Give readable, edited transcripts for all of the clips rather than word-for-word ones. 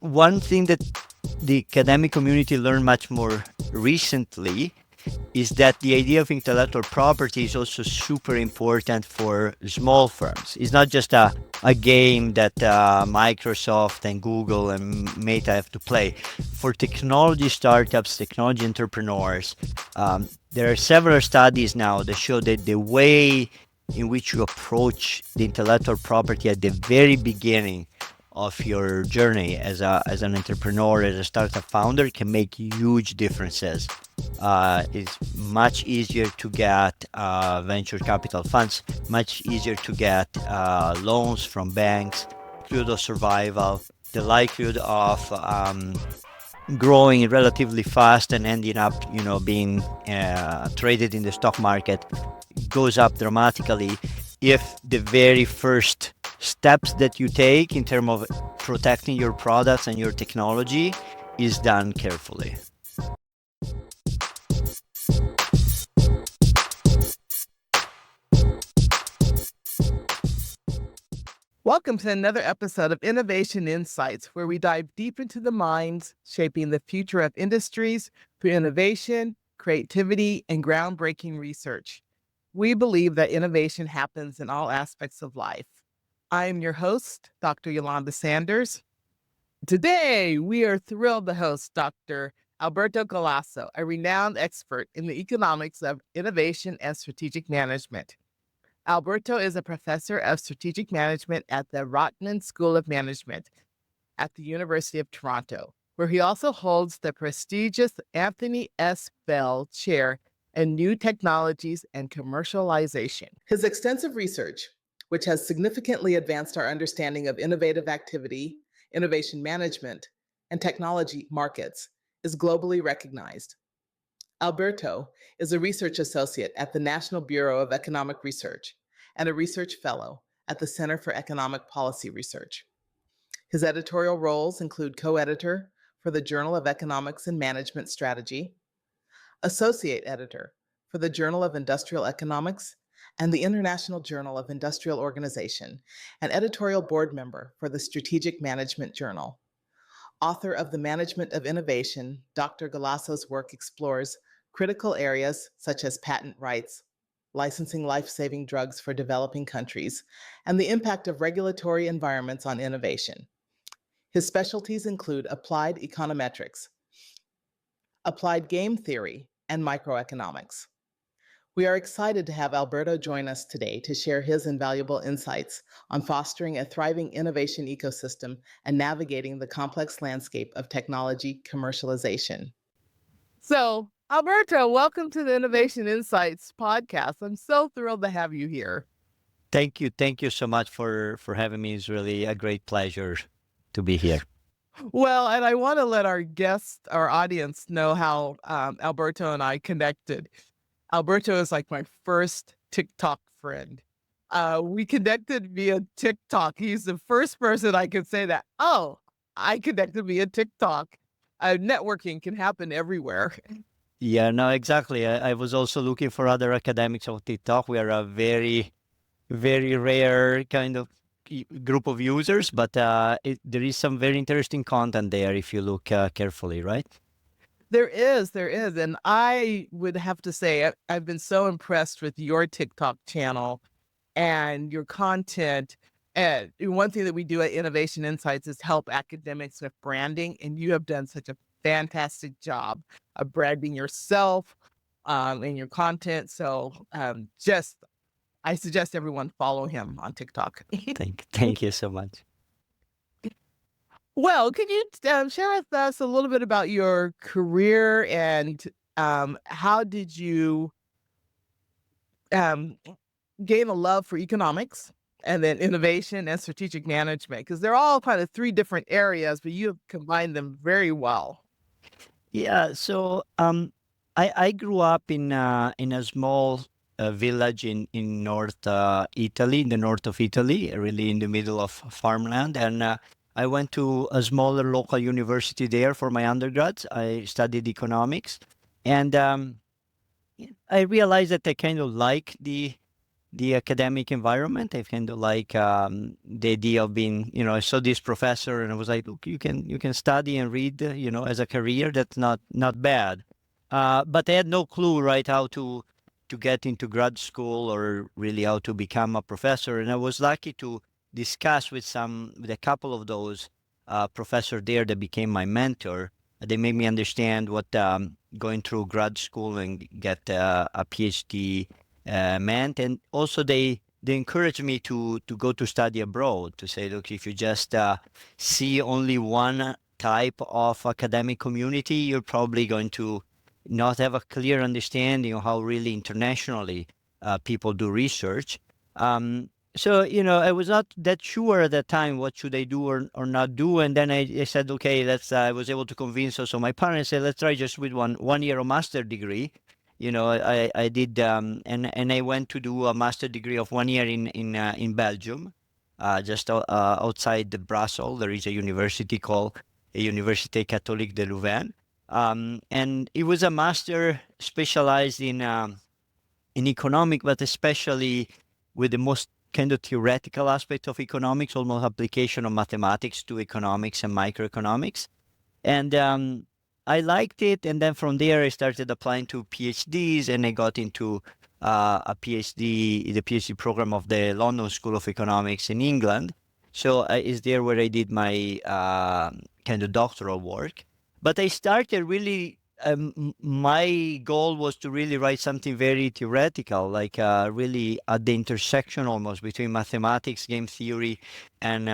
one thing that the academic community learned much more recently is that the idea of intellectual property is also super important for small firms. It's not just a game that Microsoft and Google and Meta have to play. For technology startups, technology entrepreneurs, there are several studies now that show that the way in which you approach the intellectual property at the very beginning of your journey as an entrepreneur, as a startup founder, can make huge differences. It's much easier to get venture capital funds, much easier to get loans from banks, likelihood of survival, the likelihood of growing relatively fast and ending up, being traded in the stock market goes up dramatically if the very first steps that you take in terms of protecting your products and your technology is done carefully. Welcome to another episode of Innovation Insights, where we dive deep into the minds shaping the future of industries through innovation, creativity, and groundbreaking research. We believe that innovation happens in all aspects of life. I am your host, Dr. Eulanda Sanders. Today, we are thrilled to host Dr. Alberto Galasso, a renowned expert in the economics of innovation and strategic management. Alberto is a professor of strategic management at the Rotman School of Management at the University of Toronto, where he also holds the prestigious Anthony S. Bell Chair in New Technologies and Commercialization. His extensive research, which has significantly advanced our understanding of innovative activity, innovation management, and technology markets, is globally recognized. Alberto is a research associate at the National Bureau of Economic Research and a research fellow at the Center for Economic Policy Research. His editorial roles include co-editor for the Journal of Economics and Management Strategy, associate editor for the Journal of Industrial Economics and the International Journal of Industrial Organization, and editorial board member for the Strategic Management Journal. Author of The Management of Innovation, Dr. Galasso's work explores critical areas such as patent rights, licensing life-saving drugs for developing countries, and the impact of regulatory environments on innovation. His specialties include applied econometrics, applied game theory, and microeconomics. We are excited to have Alberto join us today to share his invaluable insights on fostering a thriving innovation ecosystem and navigating the complex landscape of technology commercialization. So, Alberto, welcome to the Innovation Insights podcast. I'm so thrilled to have you here. Thank you. Thank you so much for having me. It's really a great pleasure to be here. Well, and I want to let our guests, our audience, know how Alberto and I connected. Alberto is like my first TikTok friend. We connected via TikTok. He's the first person I could say that, oh, I connected via TikTok. Networking can happen everywhere. Yeah, no, exactly. I was also looking for other academics on TikTok. We are a very, very rare kind of group of users, but there is some very interesting content there if you look carefully, right? There is. And I would have to say, I've been so impressed with your TikTok channel and your content. And one thing that we do at Innovation Insights is help academics with branding. And you have done such a fantastic job of branding yourself and your content. So I suggest everyone follow him on TikTok. Thank you so much. Well, can you share with us a little bit about your career and how did you um, gain a love for economics and then innovation and strategic management? Because they're all kind of three different areas, but you have combined them very well. Yeah, so I grew up in a small village in North Italy, in the north of Italy, really in the middle of farmland, and I went to a smaller local university there for my undergrads. I studied economics, and I realized that I kind of like the academic environment. I kind of like the idea of being, I saw this professor and I was like, look, you can study and read, as a career. That's not bad. But I had no clue, right, how to get into grad school or really how to become a professor. And I was lucky to discuss with a couple of those professor there that became my mentor. They made me understand what going through grad school and get a PhD meant, and also they encouraged me to go to study abroad. To say, look, if you just see only one type of academic community, you're probably going to not have a clear understanding of how really internationally people do research. So I was not that sure at that time what should I do or not do, and then I said, okay, let's. I was able to convince also my parents. Said, let's try just with one year of master degree. I did, and I went to do a master degree of 1 year in Belgium, just outside the Brussels. There is a university called Université Catholique de Louvain, and it was a master specialized in economic, but especially with the most kind of theoretical aspect of economics, almost application of mathematics to economics and microeconomics. And I liked it. And then from there, I started applying to PhDs, and I got into a PhD, the PhD program of the London School of Economics in England. So it's there where I did my kind of doctoral work. But I started really, my goal was to really write something very theoretical, like really at the intersection almost between mathematics, game theory, and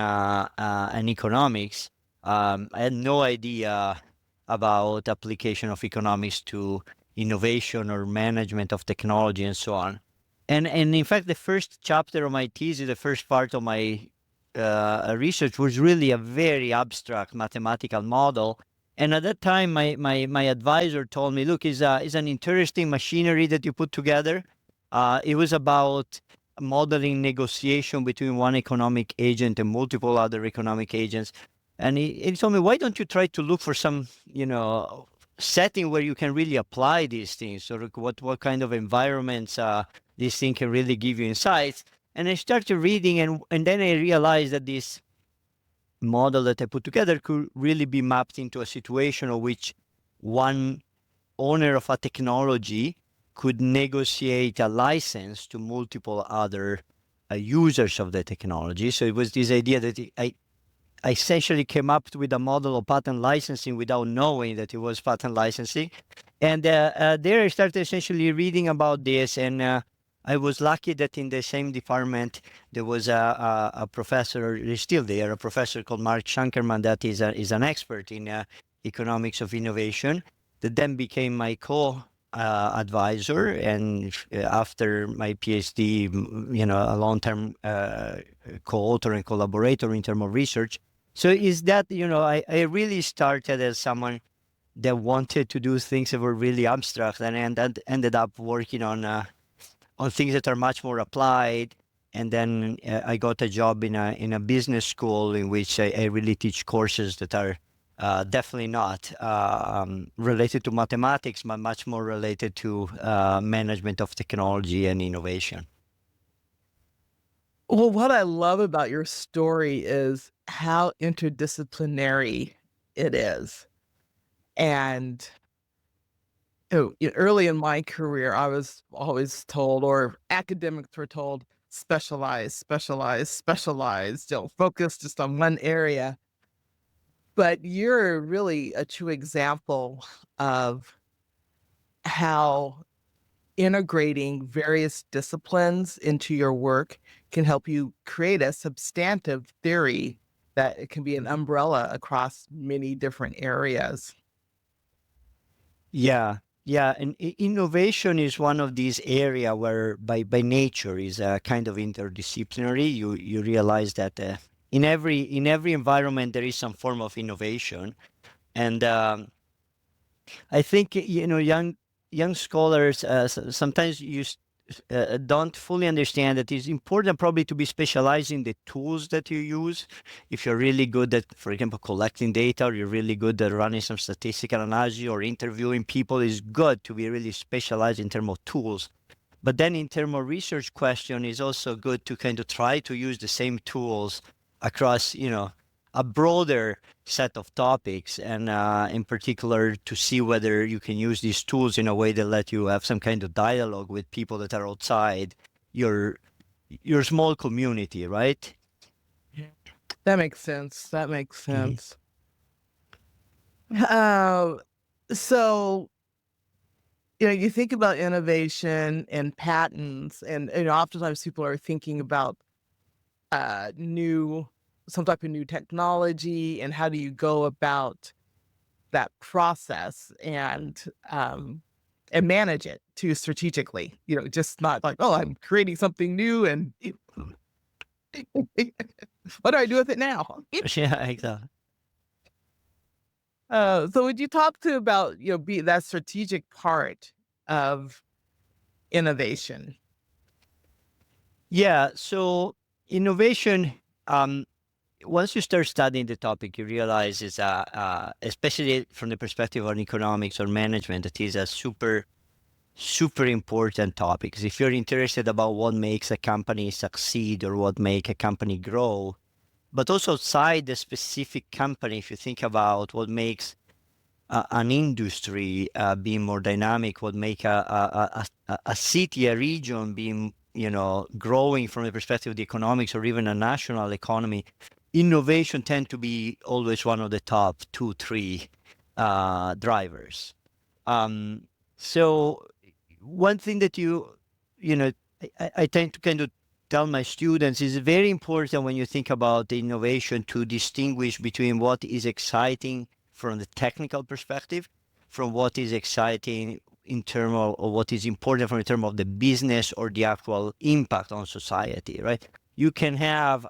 economics. I had no idea about application of economics to innovation or management of technology and so on. And in fact, the first chapter of my thesis, the first part of my research was really a very abstract mathematical model. And at that time, my advisor told me, look, it's an interesting machinery that you put together. It was about modeling negotiation between one economic agent and multiple other economic agents. And he told me, why don't you try to look for some, setting where you can really apply these things? So what kind of environments this thing can really give you insights? And I started reading, and then I realized that this model that I put together could really be mapped into a situation in which one owner of a technology could negotiate a license to multiple other users of the technology. So it was this idea that I essentially came up with a model of patent licensing without knowing that it was patent licensing. And there I started essentially reading about this, and I was lucky that in the same department there was a professor, he's still there, a professor called Mark Shankerman that is an expert in economics of innovation, that then became my co-advisor, and after my PhD, a long-term co-author and collaborator in terms of research. So is that, I really started as someone that wanted to do things that were really abstract, and ended up working on things that are much more applied. And then I got a job in a business school in which I really teach courses that are definitely not related to mathematics, but much more related to management of technology and innovation. Well, what I love about your story is how interdisciplinary it is. And early in my career, I was always told, or academics were told, specialize, specialize, specialize, focus just on one area. But you're really a true example of how integrating various disciplines into your work can help you create a substantive theory that it can be an umbrella across many different areas. Yeah, yeah, and innovation is one of these area where, by nature, is kind of interdisciplinary. You realize that in every environment there is some form of innovation, and I think young scholars sometimes don't fully understand that it's important probably to be specialized in the tools that you use. If you're really good at, for example, collecting data, or you're really good at running some statistical analysis or interviewing people, it's good to be really specialized in terms of tools. But then in terms of research question, it's also good to kind of try to use the same tools across, a broader set of topics, and in particular to see whether you can use these tools in a way that let you have some kind of dialogue with people that are outside your your small community, right? That makes sense. That makes Mhm. sense. Uh, so you think about innovation and patents, and oftentimes people are thinking about new some type of new technology, and how do you go about that process and manage it too strategically. Just not like, oh, I'm creating something new and what do I do with it now? Yeah, exactly. So would you talk to about be that strategic part of innovation? Yeah. So innovation, um, once you start studying the topic, you realize it's especially from the perspective of economics or management, it is a super important topic. 'Cause if you're interested about what makes a company succeed or what make a company grow, but also outside the specific company, if you think about what makes an industry being more dynamic, what make a city, a region being, growing from the perspective of the economics or even a national economy, innovation tend to be always one of the top two, three drivers. Um, so one thing that you know, I tend to kind of tell my students is very important when you think about the innovation to distinguish between what is exciting from the technical perspective from what is exciting in terms of what is important from in terms of the business or the actual impact on society, right? You can have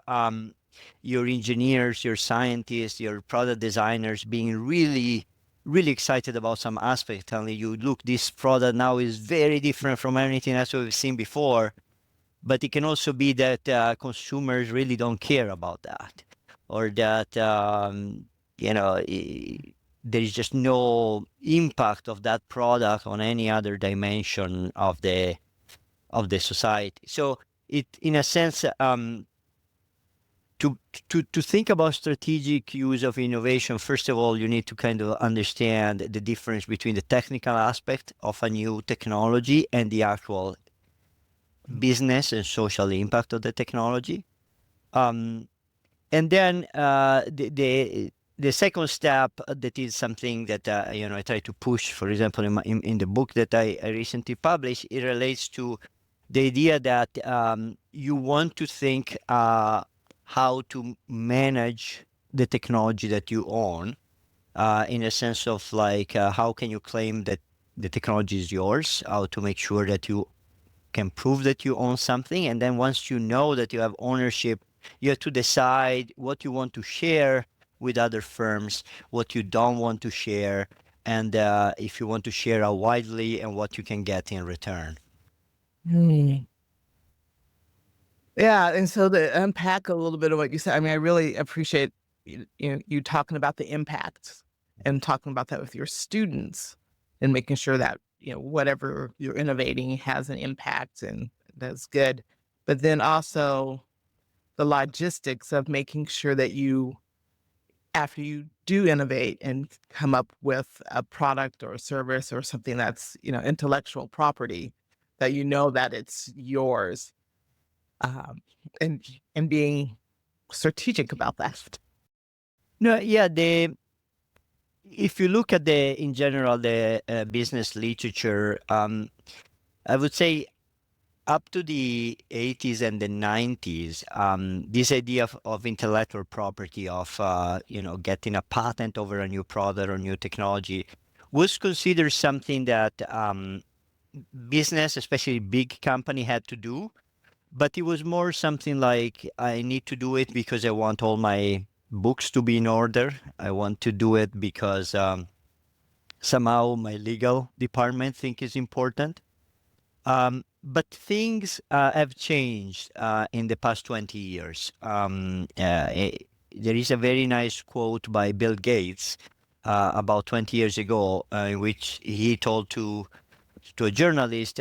your engineers, your scientists, your product designers being really excited about some aspect, telling you, look, this product now is very different from anything else we've seen before. But it can also be that consumers really don't care about that, or that there is just no impact of that product on any other dimension of the society. So it, in a sense, to to think about strategic use of innovation, first of all, you need to kind of understand the difference between the technical aspect of a new technology and the actual business and social impact of the technology. Um, and then the second step that is something that I try to push, for example, in the book that I recently published, it relates to the idea that you want to think how to manage the technology that you own, in a sense of like how can you claim that the technology is yours, how to make sure that you can prove that you own something. And then once you know that you have ownership, you have to decide what you want to share with other firms, what you don't want to share, and if you want to share how widely and what you can get in return. Hmm. Yeah, and so to unpack a little bit of what you said, I mean, I really appreciate you talking about the impacts and talking about that with your students and making sure that whatever you're innovating has an impact, and that's good. But then also the logistics of making sure that after you do innovate and come up with a product or a service or something that's intellectual property, that that it's yours, um, and being strategic about that. No, yeah, the if you look at the in general the business literature, I would say up to the 80s and the 90s, this idea of intellectual property, of getting a patent over a new product or new technology, was considered something that business, especially big company, had to do. But it was more something like, I need to do it because I want all my books to be in order. I want to do it because somehow my legal department think is important. But things have changed in the past 20 years. There is a very nice quote by Bill Gates about 20 years ago, in which he told to a journalist,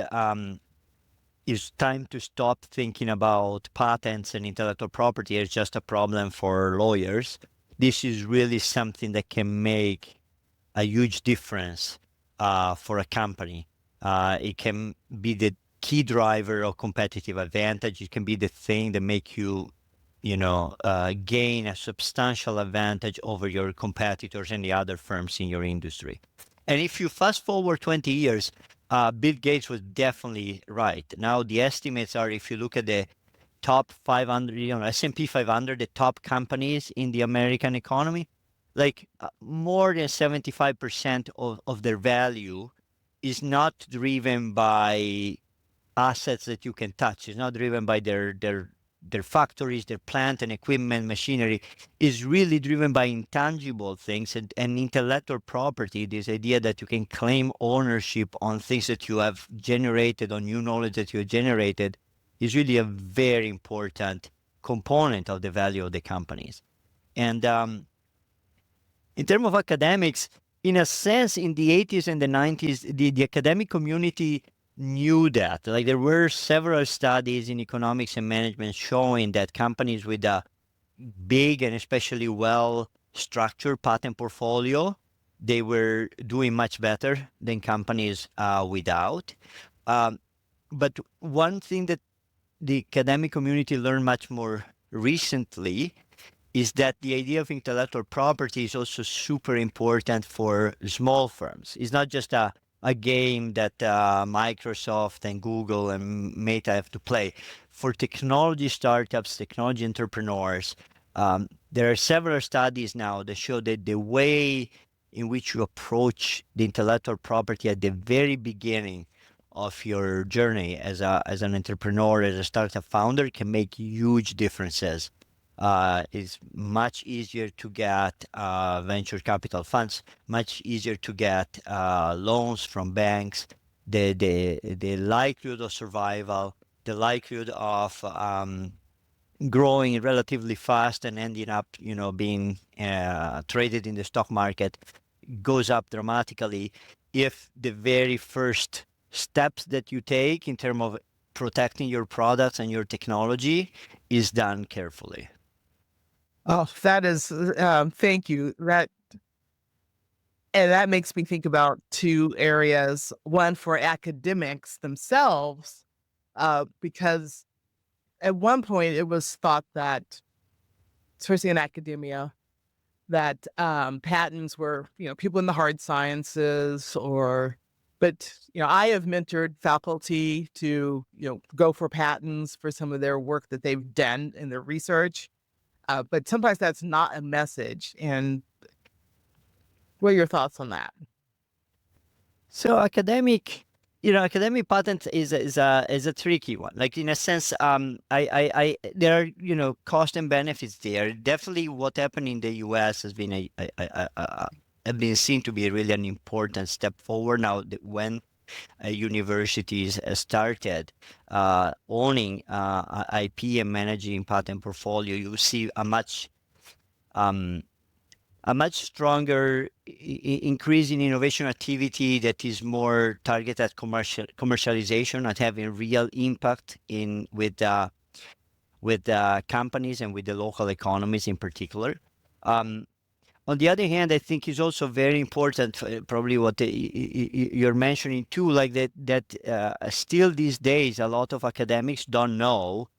it's time to stop thinking about patents and intellectual property as just a problem for lawyers. This is really something that can make a huge difference for a company. It can be the key driver of competitive advantage. It can be the thing that make you, gain a substantial advantage over your competitors and the other firms in your industry. And if you fast forward 20 years, Bill Gates was definitely right. Now the estimates are, if you look at the top 500, S&P 500, the top companies in the American economy, like more than 75% of their value is not driven by assets that you can touch. It's not driven by their factories, their plant and equipment, machinery. Is really driven by intangible things and intellectual property. This idea that you can claim ownership on things that you have generated, on new knowledge that you have generated, is really a very important component of the value of the companies. And in terms of academics, in a sense, in the 80s and the 90s, the academic community knew that. Like there were several studies in economics and management showing that companies with a big and especially well-structured patent portfolio, they were doing much better than companies without. But one thing that the academic community learned much more recently is that the idea of intellectual property is also super important for small firms. It's not just a game that Microsoft and Google and Meta have to play. For technology startups, technology entrepreneurs, there are several studies now that show that the way in which you approach the intellectual property at the very beginning of your journey as an entrepreneur, as a startup founder, can make huge differences. It's much easier to get venture capital funds, much easier to get loans from banks. The likelihood of survival, the likelihood of growing relatively fast and ending up, being traded in the stock market goes up dramatically if the very first steps that you take in terms of protecting your products and your technology is done carefully. Oh, that is, thank you. That makes me think about two areas. One for academics themselves, because at one point it was thought that, especially in academia, that patents were, people in the hard sciences but I have mentored faculty to, go for patents for some of their work that they've done in their research. But sometimes that's not a message. And what are your thoughts on that? So academic patent is a tricky one. Like in a sense, I there are cost and benefits there. Definitely, what happened in the U.S. has been have been seen to be really an important step forward. Now, when universities started owning IP and managing patent portfolio, you see a much stronger increase in innovation activity that is more targeted at commercialization and having real impact with companies and with the local economies in particular. On the other hand, I think it's also very important, probably what you're mentioning too, like that still these days, a lot of academics don't know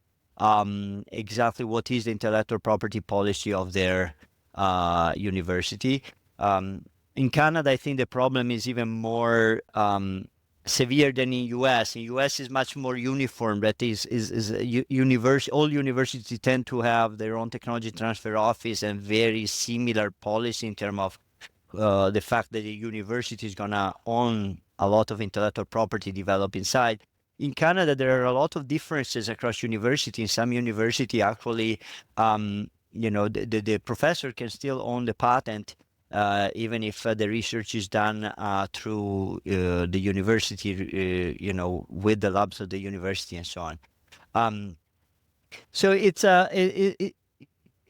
exactly what is the intellectual property policy of their university. In Canada, I think the problem is even more severe than in US. In US is much more uniform. That all universities tend to have their own technology transfer office and very similar policy in terms of the fact that the university is gonna own a lot of intellectual property developed inside. In Canada, there are a lot of differences across universities. In some university, actually, the professor can still own the patent, even if the research is done through the university, with the labs of the university and so on. So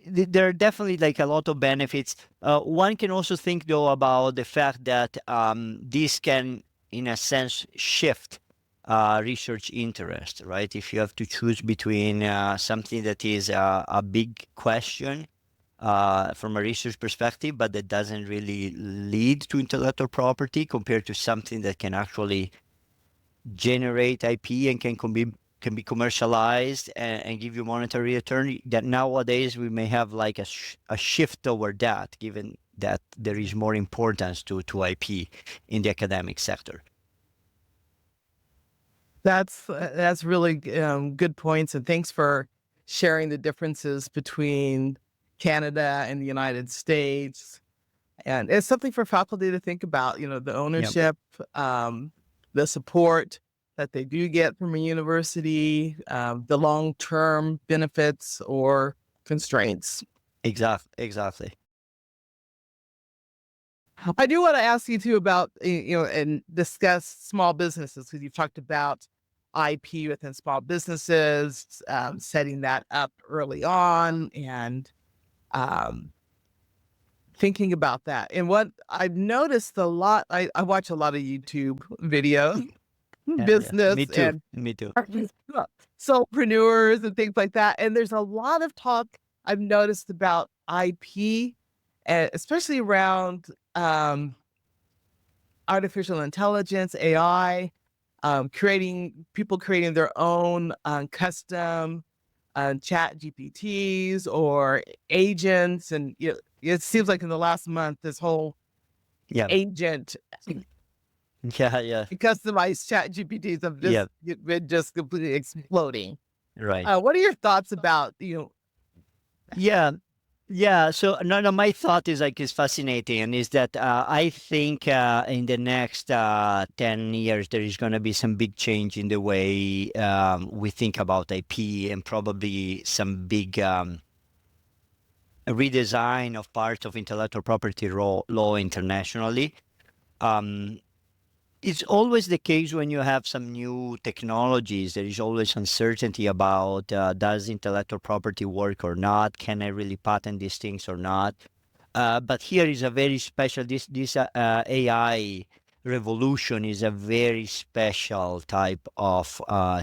there are definitely like a lot of benefits. One can also think though about the fact that this can, in a sense, shift research interest, right? If you have to choose between something that is a big question from a research perspective, but that doesn't really lead to intellectual property compared to something that can actually generate IP and can be commercialized and give you monetary return, that nowadays we may have like a shift toward that, given that there is more importance to IP in the academic sector. That's really good points, and thanks for sharing the differences between Canada and the United States. And it's something for faculty to think about. The ownership, the support that they do get from a university, the long-term benefits or constraints. Exactly. I do want to ask you too about, and discuss small businesses, because you've talked about IP within small businesses, setting that up early on and thinking about that. And what I've noticed a lot, I watch a lot of YouTube videos, business Me too. and Me too. solopreneurs and things like that. And there's a lot of talk I've noticed about IP, especially around artificial intelligence, AI, people creating their own custom chat GPTs or agents. And it seems like in the last month, this whole agent customized chat GPTs have been just completely exploding. Right. What are your thoughts about, Yeah. So no, my thought is is fascinating, and is that I think in the next 10 years there is going to be some big change in the way we think about IP, and probably some big redesign of parts of intellectual property law internationally. It's always the case when you have some new technologies. There is always uncertainty about does intellectual property work or not? Can I really patent these things or not? But here is a very special. This AI revolution is a very special type of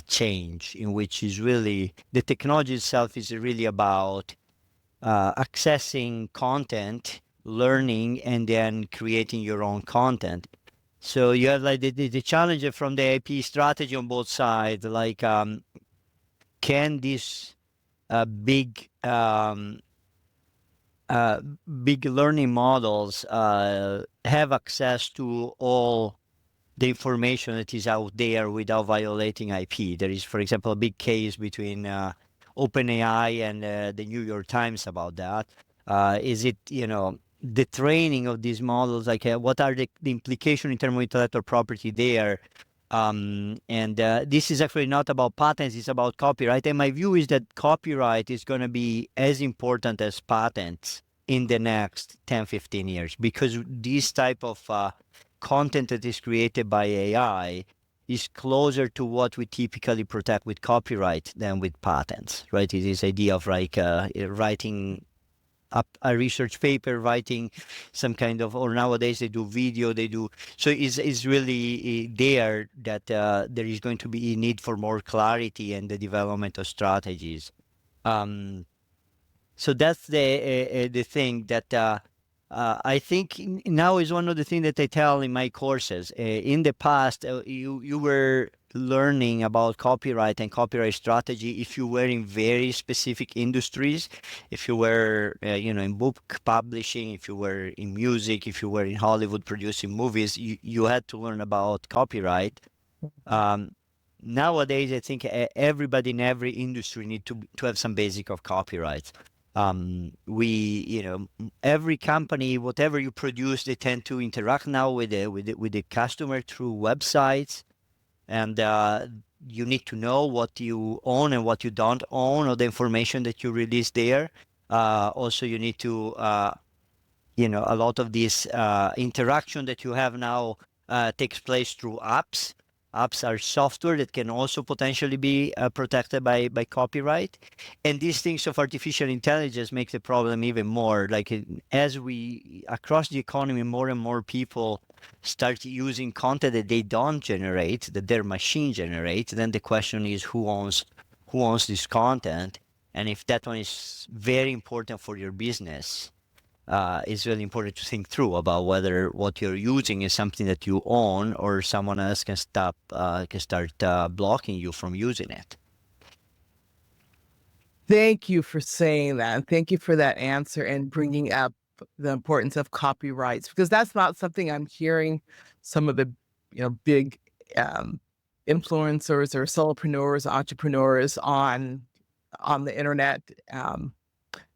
change, in which is really the technology itself is really about accessing content, learning, and then creating your own content. So you have like the challenge from the IP strategy on both sides. Like, can these big big learning models have access to all the information that is out there without violating IP? There is, for example, a big case between OpenAI and the New York Times about that. Is it, the training of these models, like what are the implications in terms of intellectual property there? And this is actually not about patents, it's about copyright. And my view is that copyright is going to be as important as patents in the next 10, 15 years, because this type of content that is created by AI is closer to what we typically protect with copyright than with patents, right? It is idea of like writing a research paper, writing some kind of, or nowadays they do video, so it's really there that there is going to be a need for more clarity and the development of strategies. So that's the thing that I think now is one of the things that I tell in my courses. In the past, you were learning about copyright and copyright strategy if you were in very specific industries, if you were in book publishing, if you were in music, if you were in Hollywood producing movies, you had to learn about copyright. Nowadays, I think everybody in every industry need to have some basic of copyright. Every company, whatever you produce, they tend to interact now with the customer through websites, and you need to know what you own and what you don't own, or the information that you release there. Also, you need to, a lot of this interaction that you have now takes place through apps. Apps are software that can also potentially be protected by copyright. And these things of artificial intelligence make the problem even more. Like as we, across the economy, more and more people start using content that they don't generate, that their machine generates, then the question is who owns this content, and if that one is very important for your business, it's really important to think through about whether what you're using is something that you own or someone else can start blocking you from using it. Thank you for saying that. And thank you for that answer and bringing up the importance of copyrights, because that's not something I'm hearing some of the big influencers or solopreneurs, entrepreneurs on the internet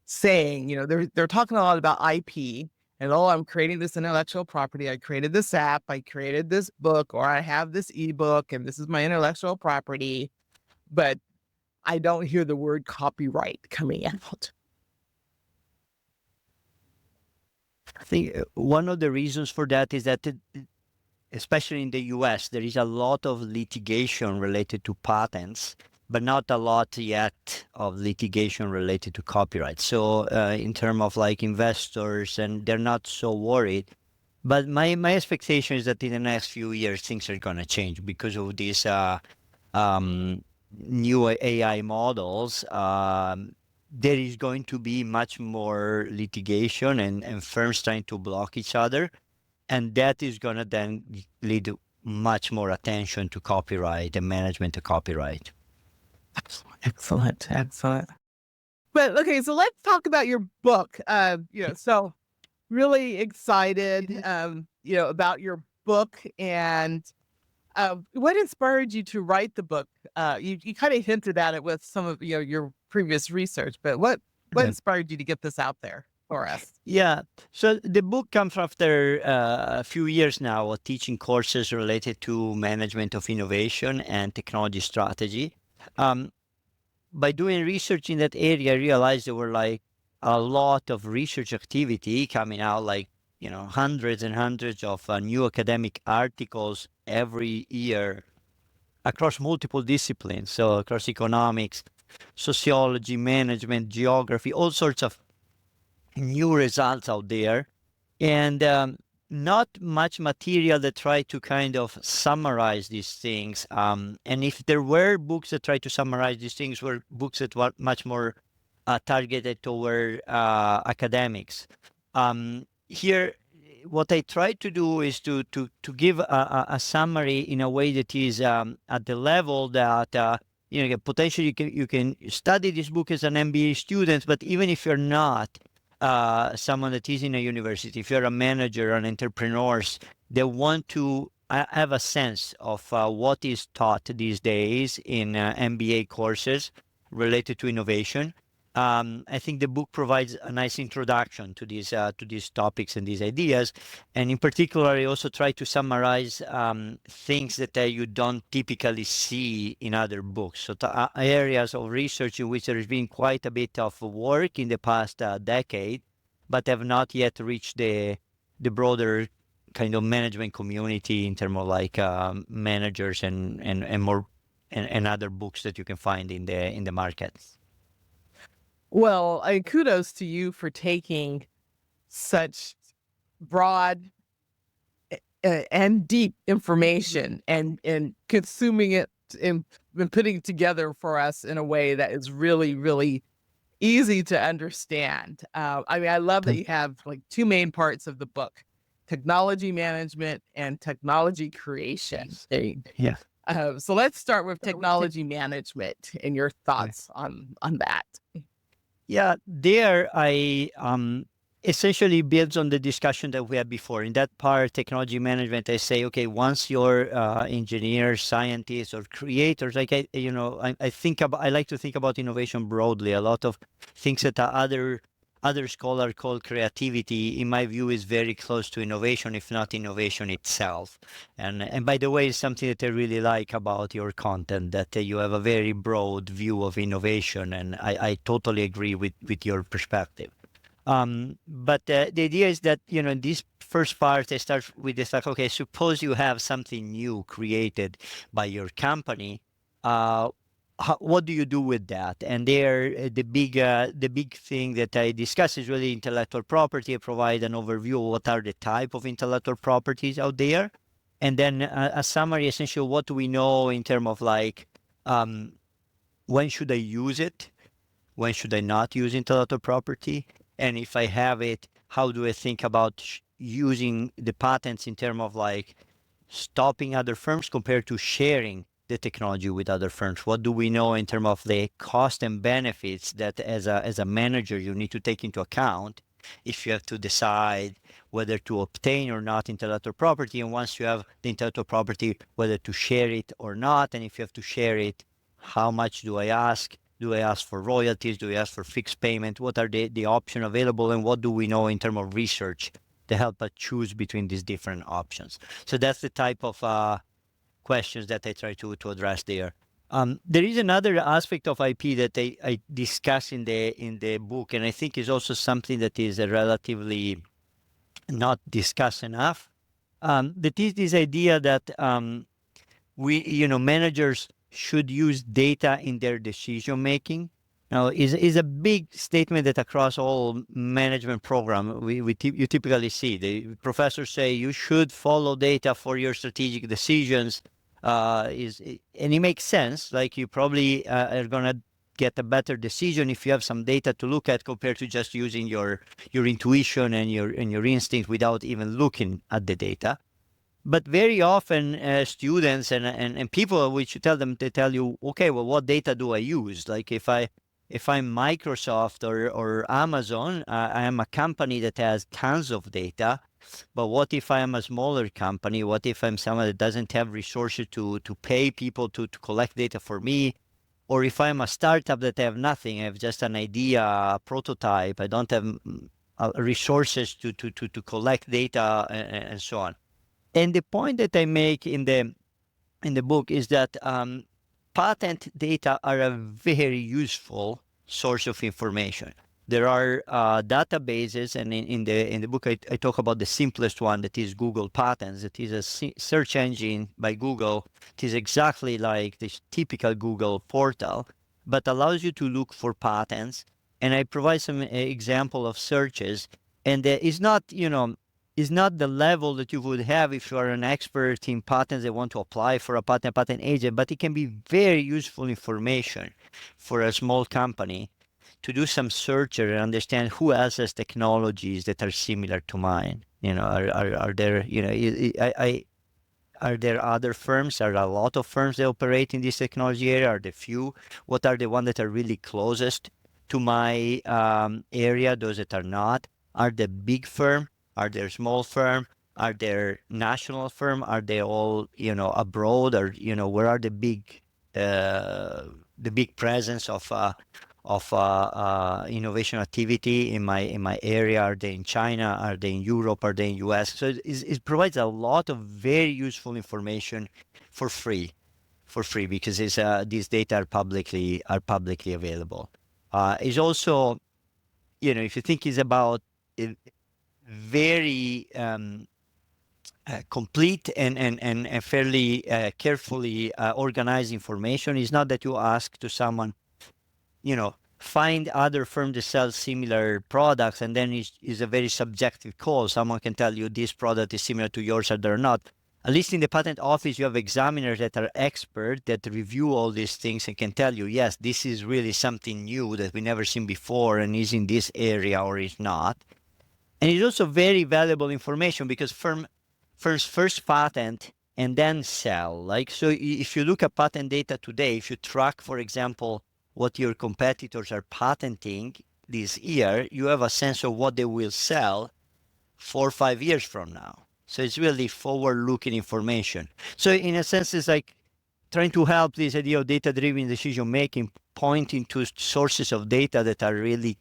saying. They're talking a lot about IP and, oh, I'm creating this intellectual property. I created this app, I created this book, or I have this ebook, and this is my intellectual property. But I don't hear the word copyright coming out. I think one of the reasons for that is that, especially in the US, there is a lot of litigation related to patents, but not a lot yet of litigation related to copyright. So in terms of like investors, and they're not so worried. But my expectation is that in the next few years, things are going to change because of these new AI models. There is going to be much more litigation and firms trying to block each other. And that is going to then lead to much more attention to copyright and management of copyright. Excellent. But okay, so let's talk about your book. So really excited, about your book, and what inspired you to write the book? You kind of hinted at it with some of your previous research, but what inspired you to get this out there for us? Yeah, so the book comes after a few years now of teaching courses related to management of innovation and technology strategy. By doing research in that area, I realized there were like a lot of research activity coming out, like hundreds and hundreds of new academic articles every year across multiple disciplines. So across economics, sociology, management, geography, all sorts of new results out there, and not much material that try to kind of summarize these things. And if there were books that try to summarize these things, were books that were much more targeted toward academics. Here, what I try to do is to give a summary in a way that is at the level that potentially you can study this book as an MBA student, but even if you're not someone that is in a university, if you're a manager, an entrepreneur, they want to have a sense of what is taught these days in MBA courses related to innovation. I think the book provides a nice introduction to these topics and these ideas, and in particular, I also try to summarize things that you don't typically see in other books. So areas of research in which there has been quite a bit of work in the past decade, but have not yet reached the broader kind of management community in terms of like managers and more and other books that you can find in the market. Well, kudos to you for taking such broad and deep information and consuming it and putting it together for us in a way that is really, really easy to understand. I love that you have like two main parts of the book: technology management and technology creation. Yeah. So let's start with technology management and your thoughts on that. Yeah, there I essentially builds on the discussion that we had before. In that part, technology management, I say, okay, once you're engineers, scientists, or creators, like I like to think about innovation broadly. A lot of things that other scholars call creativity, in my view, is very close to innovation, if not innovation itself. And by the way, it's something that I really like about your content, that you have a very broad view of innovation, and I totally agree with your perspective. But the idea is that, in this first part, I start with this, like, okay, suppose you have something new created by your company. what do you do with that? And there, the big thing that I discuss is really intellectual property. I provide an overview of what are the type of intellectual properties out there, and then a summary, essentially, what do we know in terms of like, when should I use it? When should I not use intellectual property? And if I have it, how do I think about using the patents in terms of like stopping other firms compared to sharing the technology with other firms? What do we know in terms of the cost and benefits that as a manager you need to take into account if you have to decide whether to obtain or not intellectual property, and once you have the intellectual property, whether to share it or not, and if you have to share it, how much do I ask? Do I ask for royalties? Do I ask for fixed payment? What are the options available, and what do we know in terms of research to help us choose between these different options? So that's the type of questions that I try to address there. There is another aspect of IP that I discuss in the book, and I think is also something that is relatively not discussed enough. That is this idea that managers should use data in their decision making. Now, is a big statement that across all management program you typically see. The professors say you should follow data for your strategic decisions. And it makes sense. Like you probably are gonna get a better decision if you have some data to look at compared to just using your intuition and your instinct without even looking at the data. But very often students and people, which you tell them, they tell you, okay, well, what data do I use? Like if I'm Microsoft or Amazon, I am a company that has tons of data. But what if I am a smaller company? What if I'm someone that doesn't have resources to pay people to collect data for me? Or if I'm a startup that I have nothing, I have just an idea, a prototype, I don't have resources to collect data and so on. And the point that I make in the book is that patent data are a very useful source of information. There are databases, and in the book I talk about the simplest one, that is Google Patents. It is a search engine by Google. It is exactly like the typical Google portal, but allows you to look for patents. And I provide some example of searches, and it's not is not the level that you would have if you are an expert in patents that want to apply for a patent agent, but it can be very useful information for a small company to do some search and understand who else has technologies that are similar to mine. Are there, are there other firms? Are there a lot of firms that operate in this technology area? Are there few? What are the ones that are really closest to my area? Those that are not? Are they big firm? Are there small firm? Are there national firm? Are they all abroad? Or where are the big presence of innovation activity in my area? Are they in China? Are they in Europe? Are they in US? So it provides a lot of very useful information for free because these data are publicly available. It's also, if you think it's about very complete and fairly carefully organized information. It's not that you ask to someone, find other firms that sell similar products, and then it's a very subjective call. Someone can tell you this product is similar to yours or they're not. At least in the patent office, you have examiners that are experts that review all these things and can tell you, yes, this is really something new that we never seen before and is in this area or is not. And it's also very valuable information because firms first patent and then sell. So if you look at patent data today, if you track, for example, what your competitors are patenting this year, you have a sense of what they will sell 4 or 5 years from now. So it's really forward-looking information. So in a sense, it's like trying to help this idea of data-driven decision-making, pointing to sources of data that are really,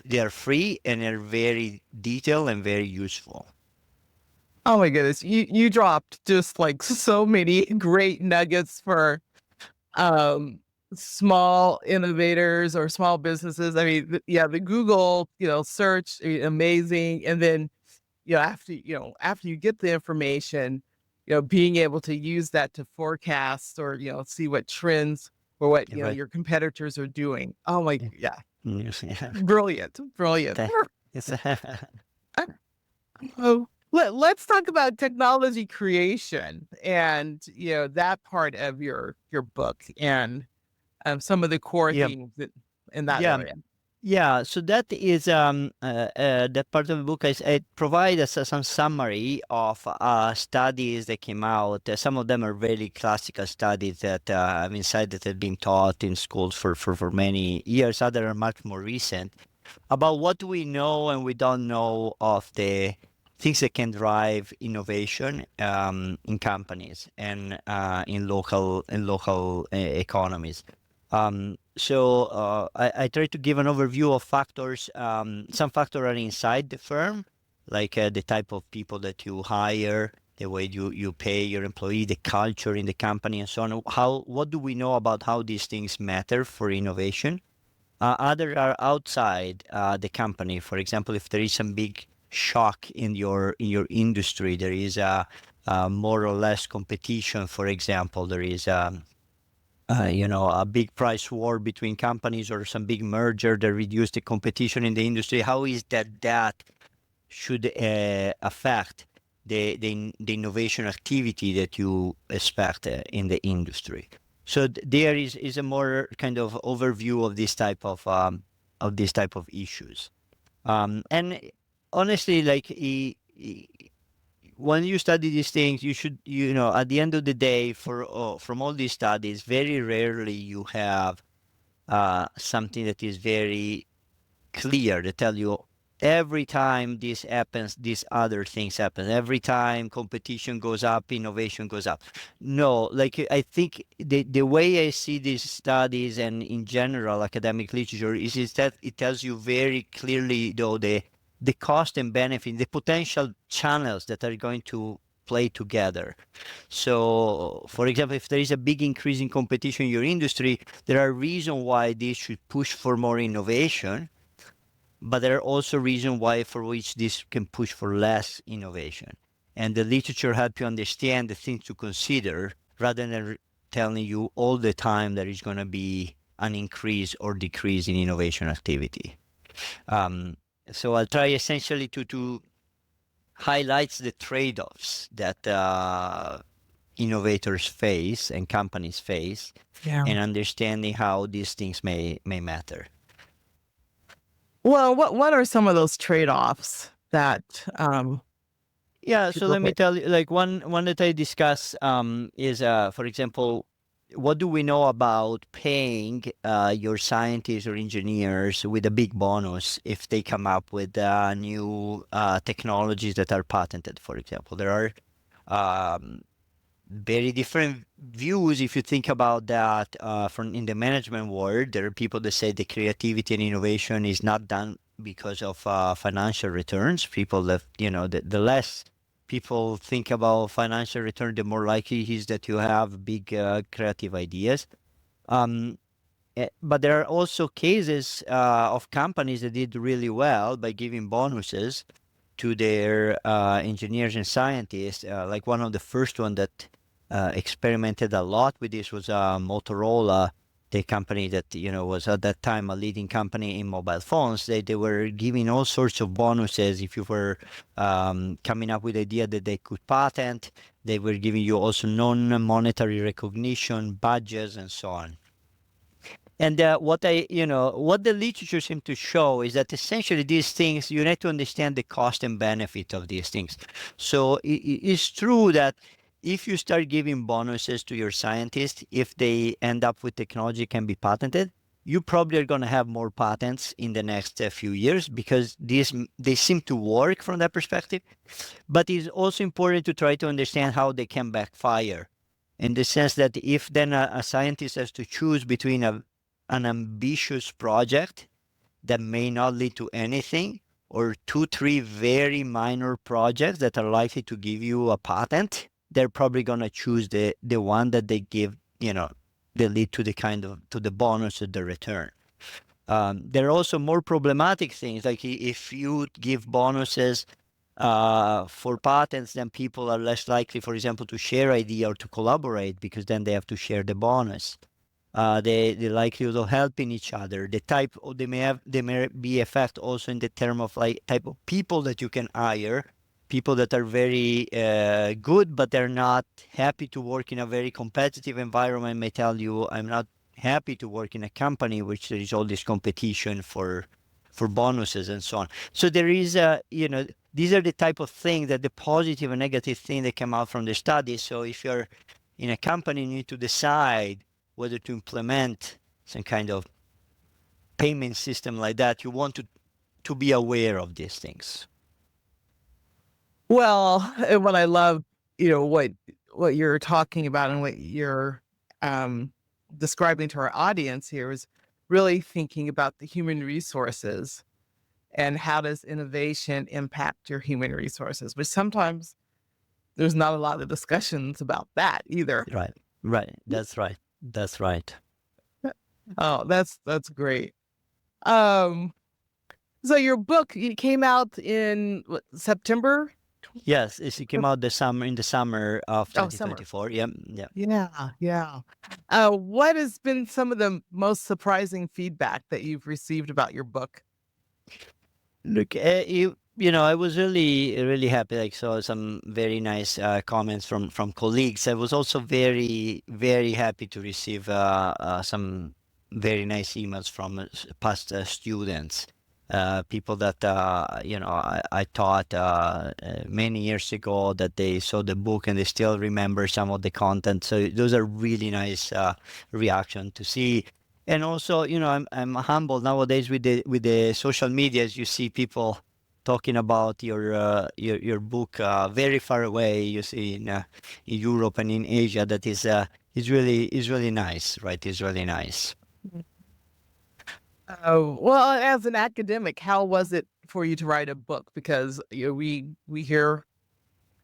they are free and are very detailed and very useful. Oh my goodness. You dropped just like so many great nuggets for small innovators or small businesses. I mean, the Google, search, amazing. And then, after you get the information, being able to use that to forecast or, see what trends or what, Right. your competitors are doing. Oh my, Yeah. yeah. Yes, yeah. Brilliant. Brilliant. It's Oh, let's talk about technology creation and, that part of your book and some of the core yeah, themes in that yeah. area. Yeah, so that is that part of the book. I provide us some summary of studies that came out. Some of them are very classical studies that I've inside that have been taught in schools for many years. Others are much more recent about what we know and we don't know of the things that can drive innovation in companies and in local economies. I try to give an overview of factors. Some factors are inside the firm, like the type of people that you hire, the way you pay your employee, the culture in the company, and so on. What do we know about how these things matter for innovation? Other are outside the company. For example, if there is some big shock in your industry, there is a more or less competition. For example, there is a big price war between companies or some big merger that reduce the competition in the industry. How is that should affect the innovation activity that you expect in the industry? So there is a more kind of overview of this type of issues. And honestly, like when you study these things, you should, at the end of the day, from all these studies, very rarely you have something that is very clear to tell you every time this happens, these other things happen. Every time competition goes up, innovation goes up. No, like I think the way I see these studies and in general academic literature is that it tells you very clearly though the cost and benefit, the potential channels that are going to play together. So, for example, if there is a big increase in competition in your industry, there are reasons why this should push for more innovation, but there are also reasons why for which this can push for less innovation. And the literature help you understand the things to consider rather than telling you all the time there is going to be an increase or decrease in innovation activity. Um, so I'll try essentially to highlight the trade-offs that innovators face and companies face, Yeah. and understanding how these things may matter. Well, what are some of those trade-offs that Yeah, so people let me face? tell you, like one that I discuss is, for example, what do we know about paying your scientists or engineers with a big bonus if they come up with new technologies that are patented, for example? There are very different views if you think about that from in the management world. There are people that say the creativity and innovation is not done because of financial returns. People that, the less people think about financial return, the more likely it is that you have big creative ideas. um, but there are also cases of companies that did really well by giving bonuses to their engineers and scientists. Like one of the first one that experimented a lot with this was Motorola, the company that was at that time a leading company in mobile phones. They were giving all sorts of bonuses if you were coming up with idea that they could patent. They were giving you also non-monetary recognition, badges, and so on. And what the literature seems to show is that essentially these things, you need to understand the cost and benefit of these things. So it's true that if you start giving bonuses to your scientists, if they end up with technology can be patented, you probably are going to have more patents in the next few years because they seem to work from that perspective. But it's also important to try to understand how they can backfire, in the sense that if then a scientist has to choose between an ambitious project that may not lead to anything, or two, three very minor projects that are likely to give you a patent, they're probably going to choose the one that they give, they lead to the bonus of the return. There are also more problematic things, like if you give bonuses for patents, then people are less likely, for example, to share idea or to collaborate because then they have to share the bonus. the likelihood of helping each other, the type of they may be effect also in the term of like type of people that you can hire, people that are very good, but they're not happy to work in a very competitive environment may tell you, I'm not happy to work in a company which there is all this competition for bonuses and so on. So there is a, these are the type of things that the positive and negative thing that come out from the study. So if you're in a company, you need to decide whether to implement some kind of payment system like that. You want to be aware of these things. Well, and what I love, what you're talking about and what you're um, describing to our audience here is really thinking about the human resources and how does innovation impact your human resources, which sometimes there's not a lot of discussions about that either. Right. Right. That's right. That's right. Oh, that's great. Um, so your book, it came out in what, September? Yes, it came out in the summer of Oh, summer. 2024. Yeah. Yeah. Yeah, yeah. What has been some of the most surprising feedback that you've received about your book? Look, I was really, really happy. Like, saw some very nice comments from colleagues. I was also very, very happy to receive some very nice emails from past students, people that I taught many years ago that they saw the book and they still remember some of the content. So those are really nice reaction to see. And also, I'm humbled nowadays with the social medias. You see people talking about your book very far away. You see in Europe and in Asia. That is really nice, right? It's really nice. Oh, well, as an academic, how was it for you to write a book? Because we hear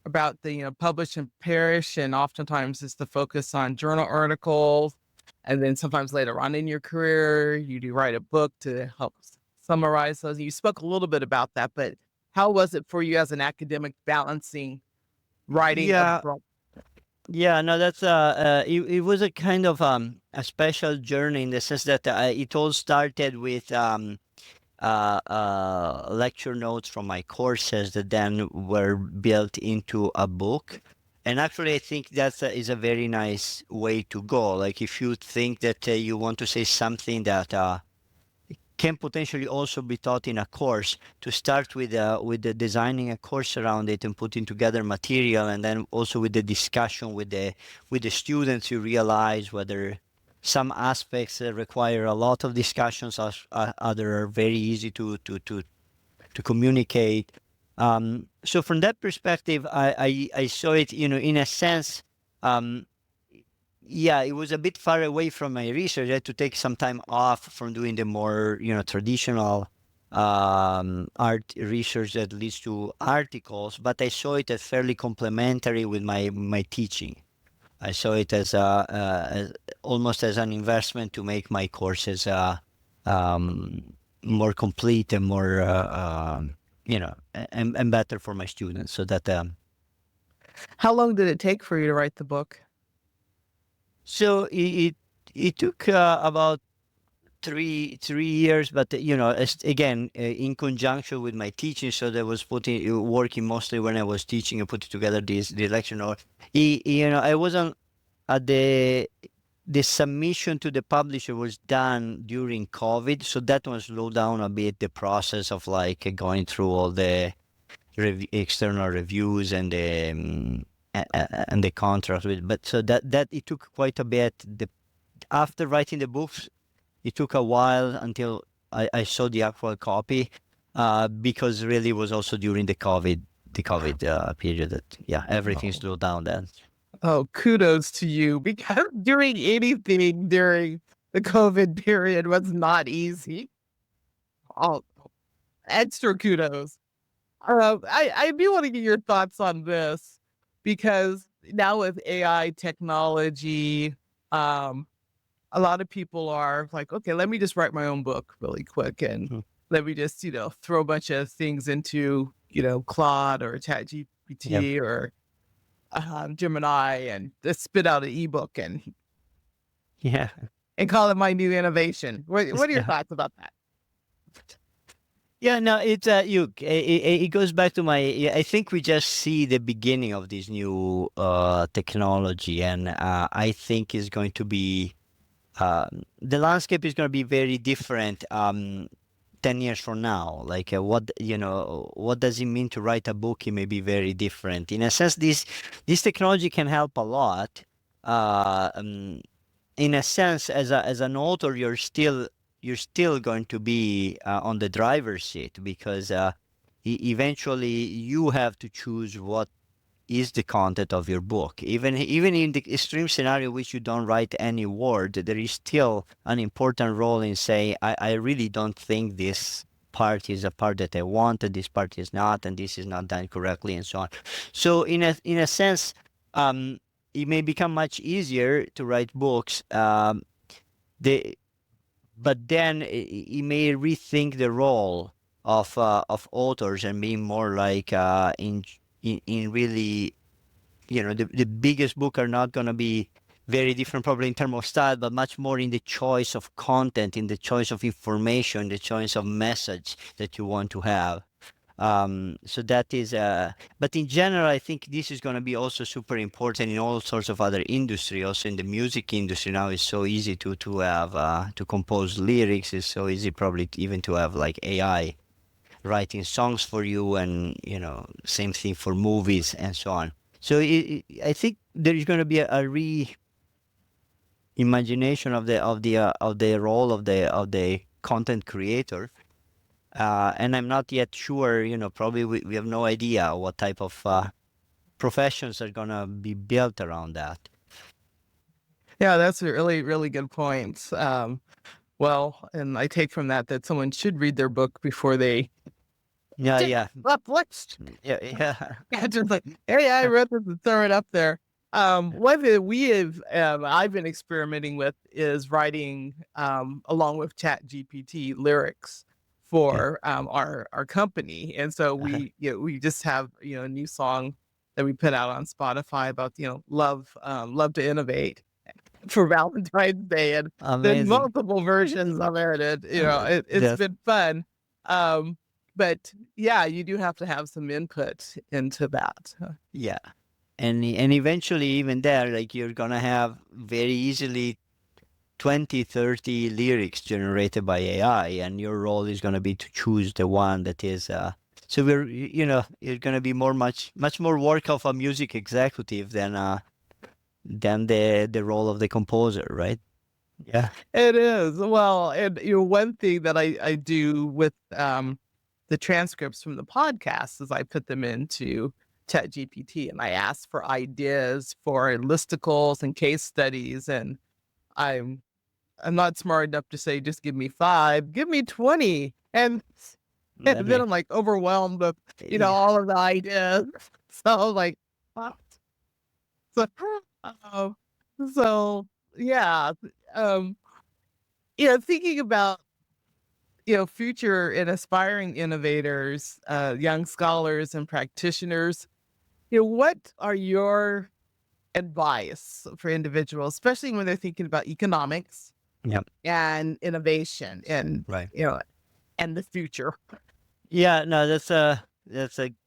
about the publish and perish, and oftentimes it's the focus on journal articles, and then sometimes later on in your career, you do write a book to help summarize those. You spoke a little bit about that, but how was it for you as an academic balancing writing a Yeah, book? yeah. No, that's it was a kind of a special journey in the sense that it all started with lecture notes from my courses that then were built into a book. And actually, I think that is a very nice way to go. Like, if you think that you want to say something that can potentially also be taught in a course, to start with the designing a course around it and putting together material, and then also with the discussion with the students, you realize whether some aspects require a lot of discussions, other are very easy to communicate. So from that perspective, I saw it, in a sense. Um, yeah, it was a bit far away from my research. I had to take some time off from doing the more, traditional art research that leads to articles, but I saw it as fairly complementary with my teaching. I saw it as almost as an investment to make my courses more complete and more, and better for my students. So that How long did it take for you to write the book? so it took about three years, but again, in conjunction with my teaching, so that was working mostly when I was teaching and putting together the lecture note. I wasn't at the submission to the publisher was done during COVID, so that one slowed down a bit the process of like going through all the external reviews and and the contract with. But so that it took quite a bit. After writing the books, it took a while until I saw the actual copy, because really it was also during the COVID period that everything Oh. slowed down then. Oh, kudos to you, because doing anything during the COVID period was not easy. Oh, extra kudos. I do want to get your thoughts on this because now with AI technology, um, a lot of people are like, okay, let me just write my own book really quick and Mhm. let me just, throw a bunch of things into, Claude or Chat Yeah. GPT or Gemini and just spit out an ebook. And Yeah. and call it my new innovation. What are your Yeah. thoughts about that? Yeah, no, it goes back to my. Yeah, I think we just see the beginning of this new technology, and I think is going to be the landscape is going to be very different 10 years from now. Like what does it mean to write a book? It may be very different. In a sense, this technology can help a lot. Uh, um, in a sense, as an author, you're still going to be on the driver's seat because eventually you have to choose what is the content of your book. Even in the extreme scenario which you don't write any word, there is still an important role in saying, I really don't think this part is a part that I want, and this part is not, and this is not done correctly, and so on. So in a sense, um, it may become much easier to write books. The But then it may rethink the role of authors and being more like in really, the biggest book are not going to be very different probably in terms of style, but much more in the choice of content, in the choice of information, the choice of message that you want to have. So that is, but in general, I think this is going to be also super important in all sorts of other industry. Also in the music industry now, it's so easy to have to compose lyrics. It's so easy probably even to have like AI writing songs for you, and same thing for movies and so on. So I think there is going to be a reimagination of the role of the content creator, and I'm not yet sure. Probably we have no idea what type of professions are going to be built around that. Yeah, that's a really, really good point. Well, and I take from that that someone should read their book before they Yeah, yeah, published. yeah, yeah. Yeah, just like, hey, I read this and throw it up there. One that I've been experimenting with is writing, along with Chat GPT, lyrics Okay. for our company, and so Uh-huh. we just have a new song that we put out on Spotify about love to innovate for Valentine's Day, and then Amazing. multiple versions of it. And, it's Yes. been fun. Um, but yeah, you do have to have some input into that. Yeah. And eventually even there, like, you're gonna have very easily 20, 30 lyrics generated by AI, and your role is gonna be to choose the one that is so it's gonna be much more work of a music executive than the role of the composer, right? Yeah. It is. Well, and one thing that I do with the transcripts from the podcast is I put them into ChatGPT and I ask for ideas for listicles and case studies, and I'm I'm not smart enough to say just give me 5, give me 20. And then Really. I'm like overwhelmed with, Yeah. all of the ideas. So like, wow. So, uh, so yeah, um, thinking about, future and aspiring innovators, young scholars and practitioners, what are your advice for individuals, especially when they're thinking about economics Yeah. and innovation and, Right. and the future? Yeah, no, that's a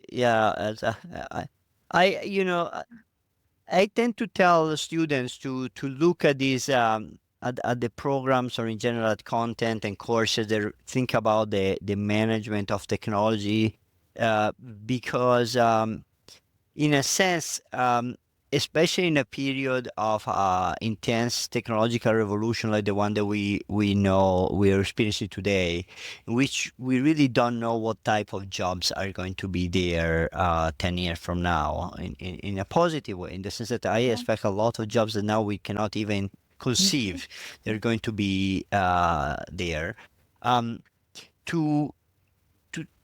yeah, that's a, I you know I tend to tell the students to look at these at the programs, or in general at content and courses that think about the management of technology, uh, because in a sense, especially in a period of intense technological revolution like the one that we know we are experiencing today, in which we really don't know what type of jobs are going to be there 10 years from now, in a positive way, in the sense that I expect a lot of jobs that now we cannot even Mhm. conceive they're going to be there. Um, to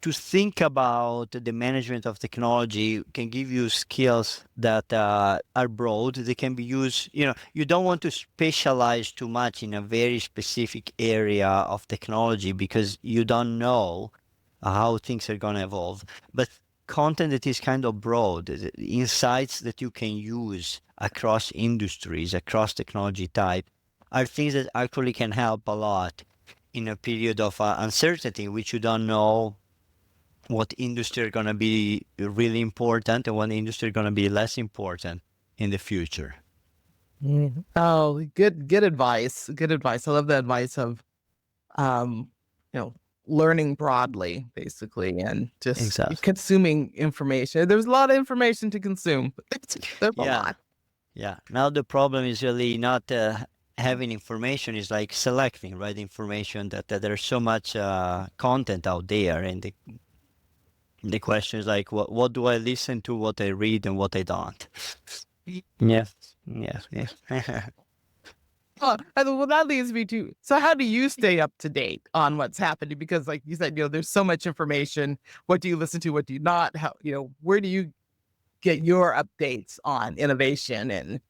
to think about the management of technology can give you skills that are broad. They can be used. You don't want to specialize too much in a very specific area of technology because you don't know how things are going to evolve. But content that is kind of broad, insights that you can use across industries, across technology type, are things that actually can help a lot in a period of uncertainty, which you don't know what industry are going to be really important and what industry are going to be less important in the future. Oh, good advice. Good advice. I love the advice of um, you know, learning broadly, basically, and just Exactly. consuming information. There's a lot of information to consume. There's a Yeah. lot. Yeah. Now the problem is really not having information, is like selecting right information, that there's so much content out there, and the question is like, what do I listen to, what I read, and what I don't. Yeah. Yeah. Yeah. Well, that leads me to, so how do you stay up to date on what's happening? Because like you said, there's so much information. What do you listen to? What do you not? How, where do you get your updates on innovation and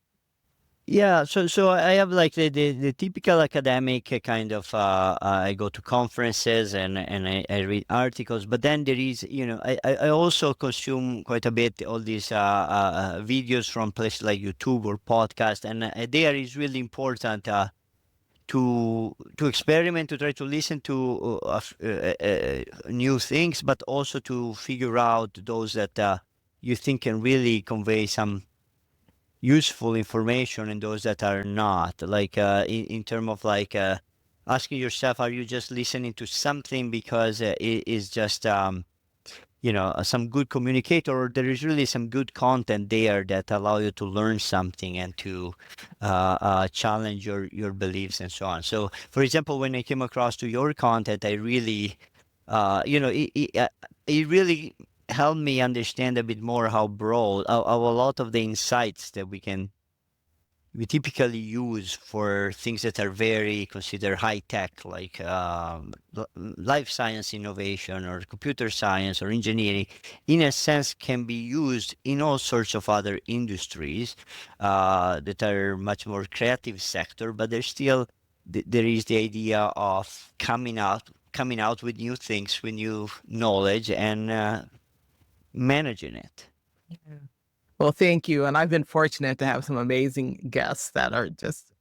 Yeah, so I have like the typical academic kind of I go to conferences and I read articles, but then there is, I also consume quite a bit all these videos from places like YouTube or podcast, and there is really important to experiment, to try to listen to new things, but also to figure out those that you think can really convey some useful information, and those that are not, like in terms of like asking yourself, are you just listening to something because it is just some good communicator, or there is really some good content there that allow you to learn something and to challenge your beliefs and so on. So for example, when I came across to your content, I really it really helped me understand a bit more how broad, how a lot of the insights that we typically use for things that are very considered high tech, like life science innovation or computer science or engineering, in a sense, can be used in all sorts of other industries that are much more creative sector. But there's still there is the idea of coming out with new things, with new knowledge, and managing it. well, thank you. And I've been fortunate to have some amazing guests that are just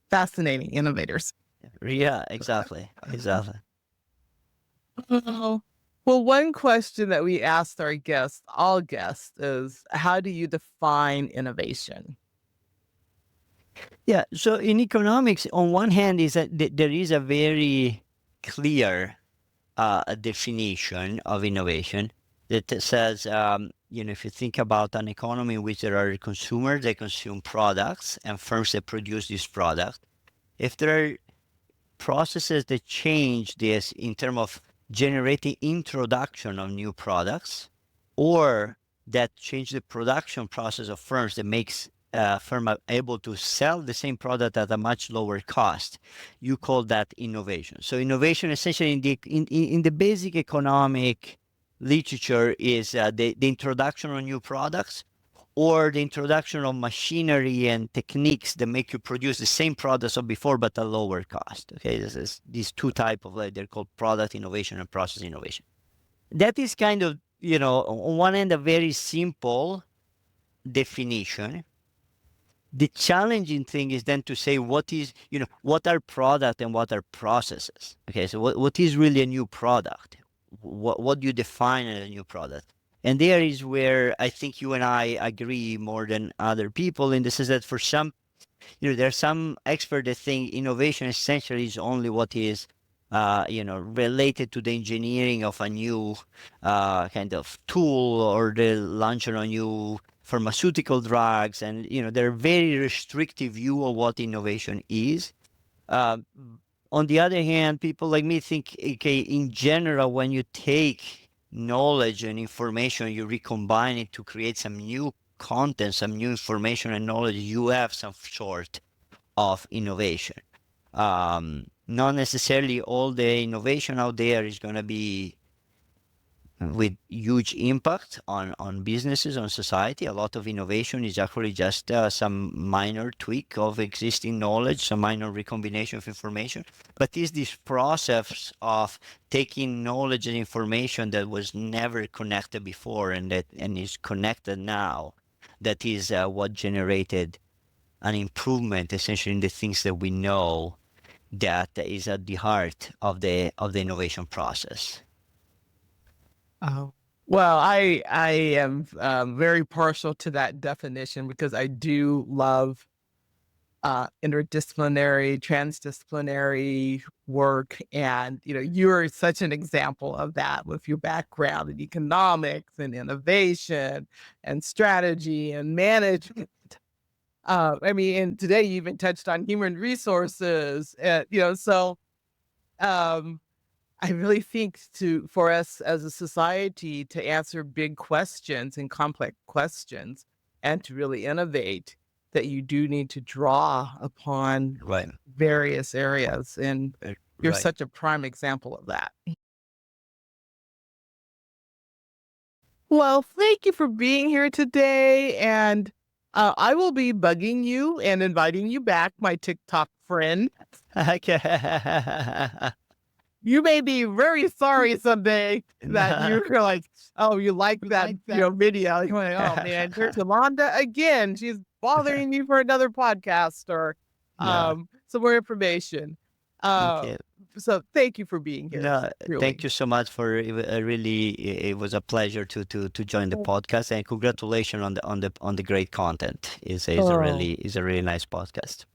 fascinating innovators. Yeah, exactly. Oh, well, one question that we asked our guests, all guests, is how do you define innovation? Yeah. So in economics, on one hand, is that there is a very clear definition of innovation that says, if you think about an economy in which there are consumers that consume products and firms that produce these products, if there are processes that change this in terms of generating introduction of new products, or that change the production process of firms that makes firm able to sell the same product at a much lower cost, you call that innovation. So innovation essentially in the basic economic literature is the introduction of new products, or the introduction of machinery and techniques that make you produce the same products of before but at lower cost. Okay, this is these two type of, like, they're called product innovation and process innovation. That is kind of, on one end, a very simple definition. The challenging thing is then to say what are product and what are processes. Okay, so what is really a new product? What do you define as a new product? And there is where I think you and I agree more than other people, in the sense that for some, there are some experts that think innovation essentially is only what is, related to the engineering of a new kind of tool, or the launch of a new pharmaceutical drugs. And, they're very restrictive view of what innovation is. Uh, on the other hand, people like me think, okay, in general, when you take knowledge and information, you recombine it to create some new content, some new information and knowledge, you have some sort of innovation. Not necessarily all the innovation out there is going to be with huge impact on businesses, on society. A lot of innovation is actually just some minor tweak of existing knowledge, some minor recombination of information. But is this process of taking knowledge and information that was never connected before, and is connected now, that is what generated an improvement essentially in the things that we know that is at the heart of the innovation process. Oh. Well, I am very partial to that definition because I do love interdisciplinary, transdisciplinary work. And, you're such an example of that with your background in economics and innovation and strategy and management. And today you even touched on human resources, so um, I really think for us as a society to answer big questions and complex questions and to really innovate, that you do need to draw upon Right. various areas. And you're Right. such a prime example of that. Well, thank you for being here today. And I will be bugging you and inviting you back, my TikTok friend. You may be very sorry someday that you're like, oh, you like that, video. You're like, oh man, here's Eulanda again. She's bothering me for another podcast or No. some more information. Okay. So thank you for being here. No, Really. thank you so much for it was a pleasure to join the podcast, and congratulations on the great content. Is a really nice podcast.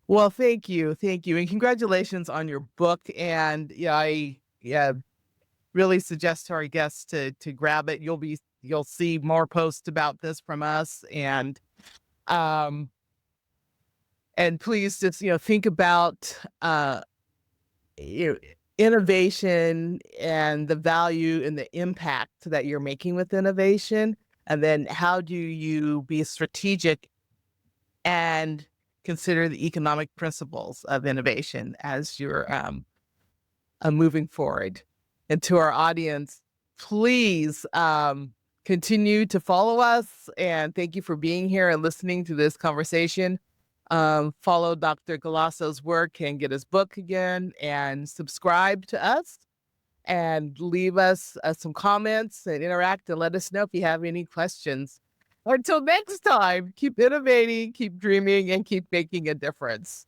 Well, thank you, and congratulations on your book. And I really suggest to our guests to grab it. You'll see more posts about this from us, and please just think about innovation and the value and the impact that you're making with innovation, and then how do you be strategic and consider the economic principles of innovation as you're moving forward. And to our audience, please continue to follow us, and thank you for being here and listening to this conversation. Follow Dr. Galasso's work and get his book again, and subscribe to us and leave us some comments and interact and let us know if you have any questions. Until next time, keep innovating, keep dreaming, and keep making a difference.